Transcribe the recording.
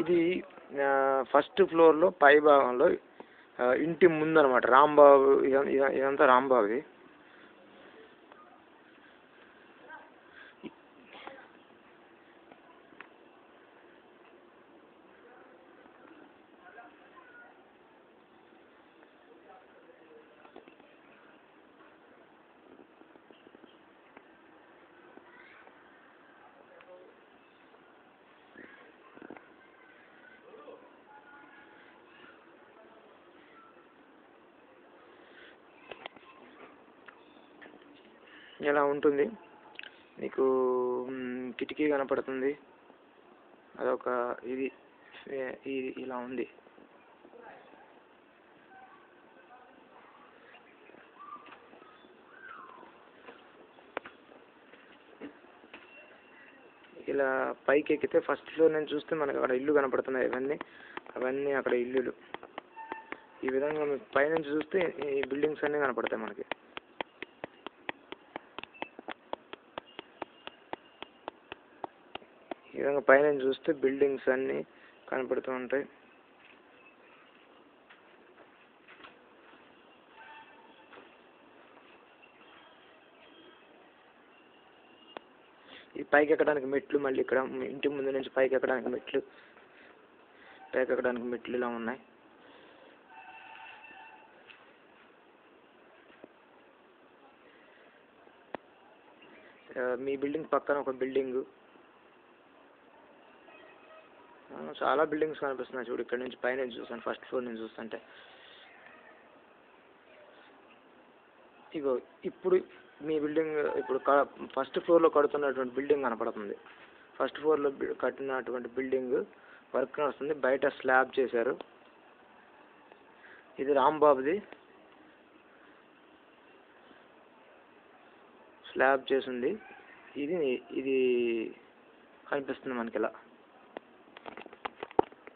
ఇది ఫస్ట్ ఫ్లోర్లో పై భాగంలో ఇంటి ముందనమాట. రాంబాబు ఇదంతా రాంబాబుది. ఇలా ఉంటుంది. మీకు కిటికీ కనపడుతుంది. అదొక ఇది ఇలా ఉంది. ఇలా పైకి ఎక్కితే ఫస్ట్ ఫ్లోర్ నుంచి చూస్తే మనకు అక్కడ ఇల్లు కనపడుతున్నాయి. అవన్నీ అక్కడ ఇల్లులు. ఈ విధంగా మీకు పైనుంచి చూస్తే ఈ బిల్డింగ్స్ అన్నీ కనపడతాయి మనకి. ఈ విధంగా పైనుంచి చూస్తే బిల్డింగ్స్ అన్నీ కనపడుతూ ఉంటాయి. ఈ పైకి ఎక్కడానికి మెట్లు, మళ్ళీ ఇక్కడ ఇంటి ముందు నుంచి పైకి ఎక్కడానికి మెట్లు ఇలా ఉన్నాయి. మీ బిల్డింగ్ పక్కన ఒక బిల్డింగు, చాలా బిల్డింగ్స్ కనిపిస్తున్నాయి. చూడు, ఇక్కడ నుంచి పైన చూస్తాను, ఫస్ట్ ఫ్లోర్ నుంచి చూస్తుంటే. ఇగో ఇప్పుడు మీ బిల్డింగ్ ఇప్పుడు ఫస్ట్ ఫ్లోర్లో కడుతున్నటువంటి బిల్డింగ్ కనపడుతుంది. ఫస్ట్ ఫ్లోర్లో కట్టినటువంటి బిల్డింగ్ వర్క్ నడుస్తుంది. బయట స్లాబ్ చేశారు. ఇది రాంబాబుది. స్లాబ్ చేసింది. ఇది కనిపిస్తుంది మనకి ఇలా.